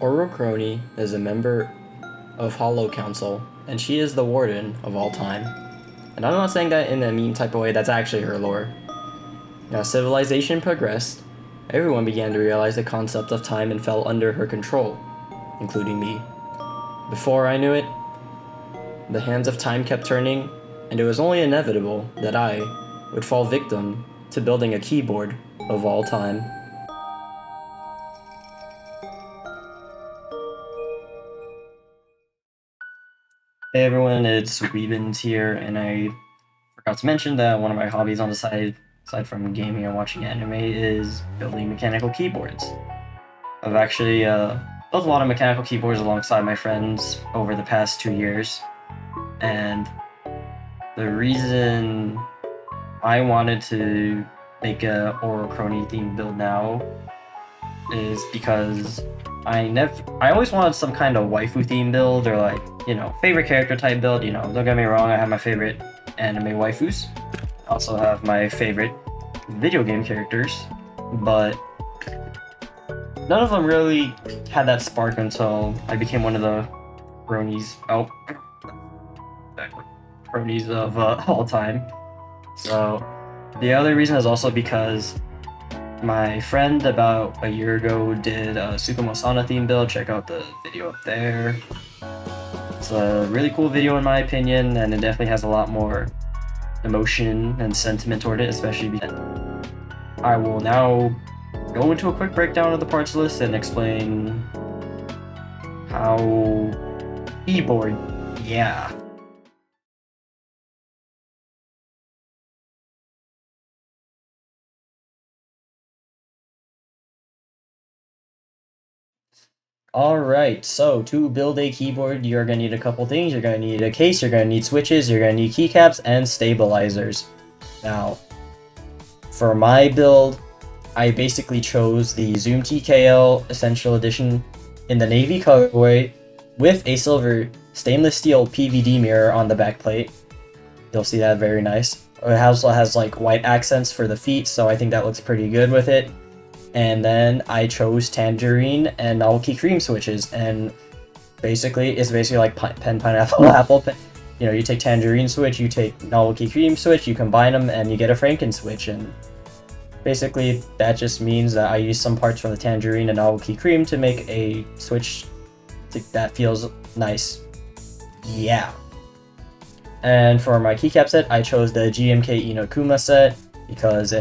Ouro Kronii is a member of Hollow Council, and she is the warden of all time. And I'm not saying that in a mean type of way, that's actually her lore. Now, civilization progressed, everyone began to realize the concept of time and fell under her control, including me. Before I knew it, the hands of time kept turning, and it was only inevitable that I would fall victim to building a keyboard of all time. Hey everyone, it's Weebins here, and I forgot to mention that one of my hobbies on the side, aside from gaming and watching anime, is building mechanical keyboards. I've actually built a lot of mechanical keyboards alongside my friends over the past 2 years, and the reason I wanted to make a Ouro Kronii themed build now is because I always wanted some kind of waifu theme build, or like, favorite character type build. Don't get me wrong, I have my favorite anime waifus. I also have my favorite video game characters, but none of them really had that spark until I became one of the Kronies of all time. So the other reason is also because my friend about a year ago did a Tsukumo-sana theme build. Check out the video up there. It's a really cool video in my opinion, and it definitely has a lot more emotion and sentiment toward it, especially because I will now go into a quick breakdown of the parts list and explain how keyboard, yeah. Alright, so to build a keyboard, you're going to need a couple things. You're going to need a case, you're going to need switches, you're going to need keycaps, and stabilizers. Now, for my build, I basically chose the Zoom TKL Essential Edition in the navy colorway with a silver stainless steel PVD mirror on the back plate. You'll see that very nice. It also has like white accents for the feet, so I think that looks pretty good with it. And then I chose Tangerine and Novelty Cream switches, and basically it's basically like pineapple apple. You take Tangerine switch, you take Novelty Cream switch, you combine them, and you get a Franken switch. And basically that just means that I use some parts from the Tangerine and Novelty Cream to make a switch that feels nice. Yeah. And for my keycap set, I chose the GMK Inukuma set because I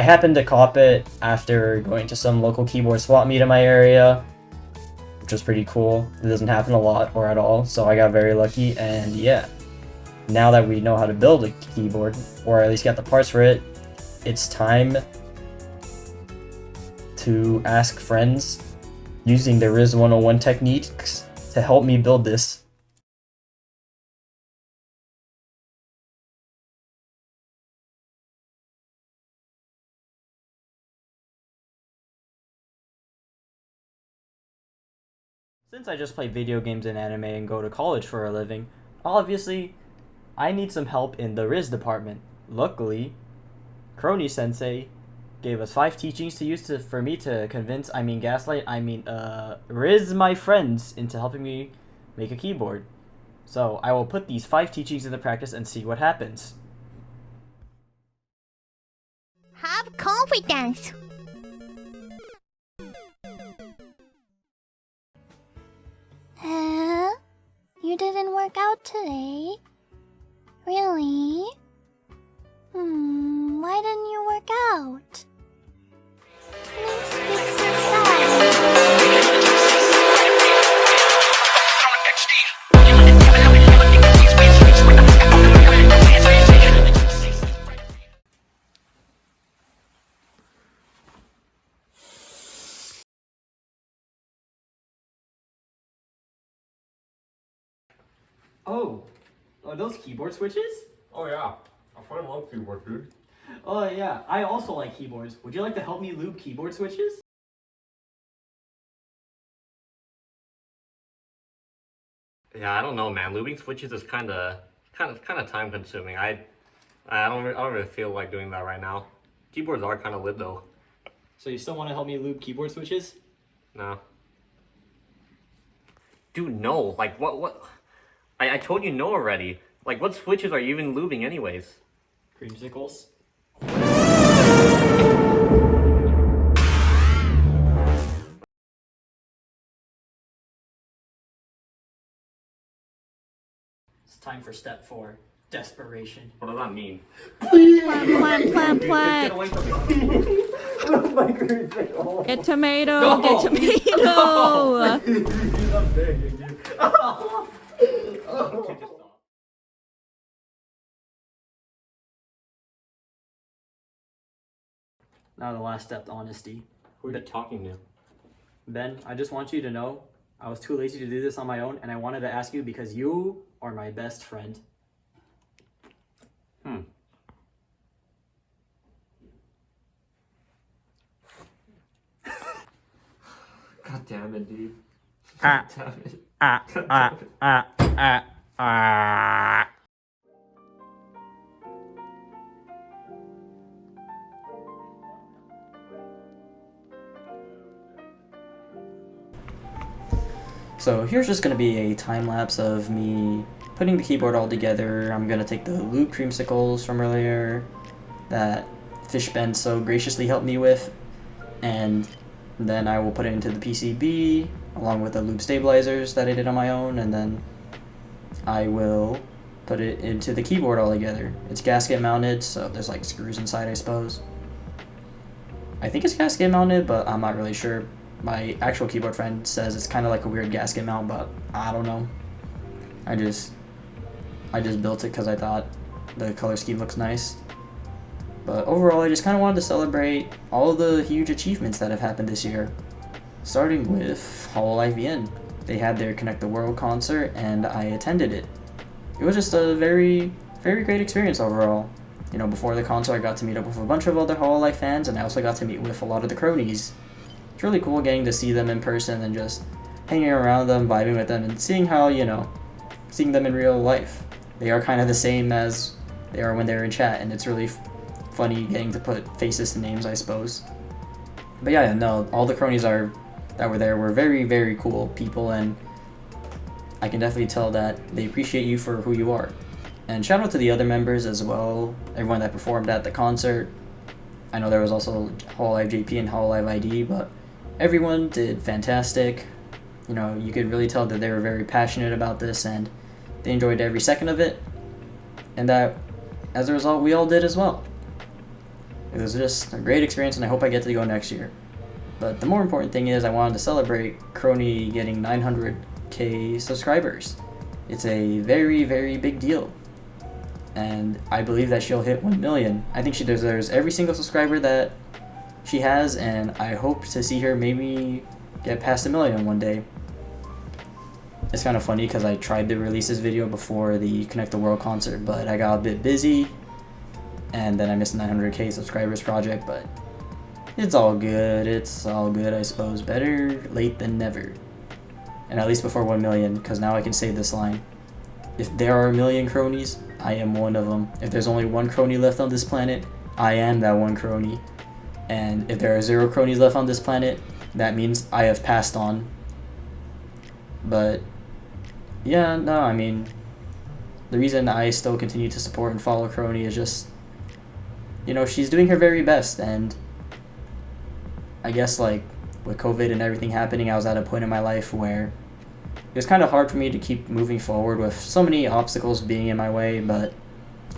happened to cop it after going to some local keyboard swap meet in my area, which was pretty cool. It doesn't happen a lot or at all, so I got very lucky. And yeah, now that we know how to build a keyboard, or at least get the parts for it, it's time to ask friends using the Riz 101 techniques to help me build this. Since I just play video games and anime and go to college for a living, obviously, I need some help in the Riz department. Luckily, Kronii sensei gave us 5 teachings to use for me to Riz my friends into helping me make a keyboard. So I will put these 5 teachings into practice and see what happens. Have confidence. Huh? You didn't work out today? Really? Why didn't you work out? Let's fix the style. Oh, are those keyboard switches? Oh yeah, I fucking love keyboard, dude. Oh yeah, I also like keyboards. Would you like to help me lube keyboard switches? Yeah, I don't know, man. Lubing switches is kind of time consuming. I don't really feel like doing that right now. Keyboards are kind of lit though. So you still want to help me lube keyboard switches? No. Dude, no. Like, what? I told you no already. Like, what switches are you even lubing anyways? Creamsicles. It's time for step 4. Desperation. What does that mean? Plant. Get away from me. Get tomato, get tomato! Now the last step, honesty. Who are you talking to? Ben, I just want you to know I was too lazy to do this on my own, and I wanted to ask you because you are my best friend. God damn it, dude. Ah. God damn it. So here's just going to be a time lapse of me putting the keyboard all together. I'm going to take the loop creamsicles from earlier that Fish Ben so graciously helped me with, and then I will put it into the PCB along with the loop stabilizers that I did on my own, and then I will put it into the keyboard all together. It's gasket mounted, so there's like screws inside, I suppose. I think it's gasket mounted, but I'm not really sure. My actual keyboard friend says it's kind of like a weird gasket mount, but I don't know. I just built it because I thought the color scheme looks nice. But overall, I just kind of wanted to celebrate all the huge achievements that have happened this year. Starting with Hololive VN. They had their Connect the World concert, and I attended it. It was just a very, very great experience overall. You know, before the concert, I got to meet up with a bunch of other Hololive fans, and I also got to meet with a lot of the Kronies. It's really cool getting to see them in person and just hanging around them, vibing with them, and seeing how, you know, seeing them in real life. They are kind of the same as they are when they're in chat, and it's really funny getting to put faces to names, I suppose. But yeah, no, all the Kronies that were there were very, very cool people, and I can definitely tell that they appreciate you for who you are. And shout out to the other members as well, everyone that performed at the concert. I know there was also Hololive JP and Hololive ID, but everyone did fantastic. You know, you could really tell that they were very passionate about this, and they enjoyed every second of it, and that as a result we all did as well. It was just a great experience, and I hope I get to go next year. But the more important thing is I wanted to celebrate Kronii getting 900k subscribers. It's a very, very big deal, and I believe that she'll hit 1 million. I think she deserves every single subscriber that she has, and I hope to see her maybe get past 1 million one day. It's kind of funny because I tried to release this video before the Connect the World concert, but I got a bit busy, and then I missed the 900k subscribers project, but it's all good, I suppose. Better late than never. And at least before 1 million, because now I can say this line. If there are 1 million Kronies, I am one of them. If there's only one Kronii left on this planet, I am that one Kronii. And if there are 0 Kronies left on this planet, that means I have passed on. But yeah, no, I mean, the reason I still continue to support and follow Kronii is just, you know, she's doing her very best, and I guess like with COVID and everything happening, I was at a point in my life where it was kind of hard for me to keep moving forward with so many obstacles being in my way, but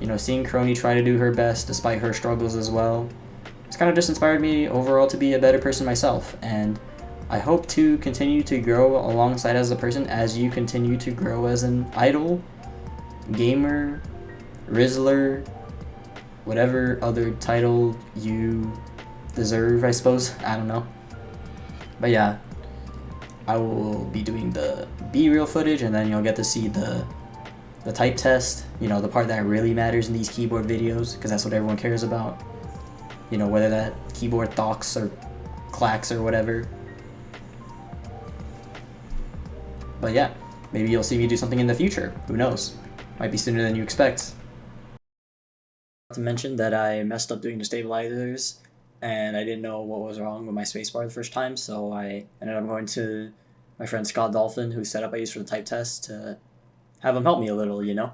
you know, seeing Kronii try to do her best despite her struggles as well, it's kind of just inspired me overall to be a better person myself, and I hope to continue to grow alongside as a person as you continue to grow as an idol, gamer, Rizzler, whatever other title you deserve, I suppose. I don't know. But yeah, I will be doing the B-reel footage, and then you'll get to see the type test, you know, the part that really matters in these keyboard videos, because that's what everyone cares about. You know, whether that keyboard thocks or clacks or whatever. But yeah, maybe you'll see me do something in the future. Who knows? Might be sooner than you expect. To mention that I messed up doing the stabilizers, and I didn't know what was wrong with my spacebar the first time, so I ended up going to my friend Scott Dolphin, whose setup I used for the type test, to have him help me a little, you know?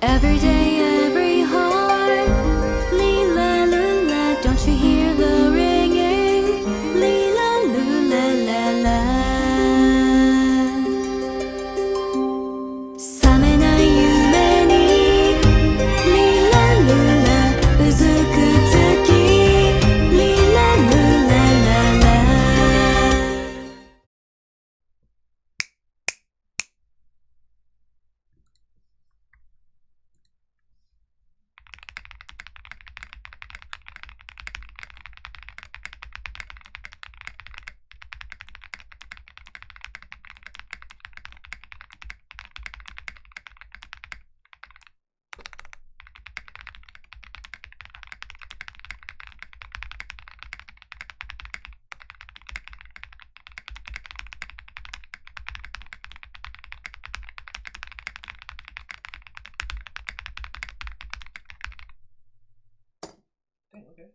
Every day, every heart, Leela lula, don't you hear the ringing? Leela lula la la. Samenai yume ni, Leela lula, uzuku tsuki, Leela lula la la. Okay.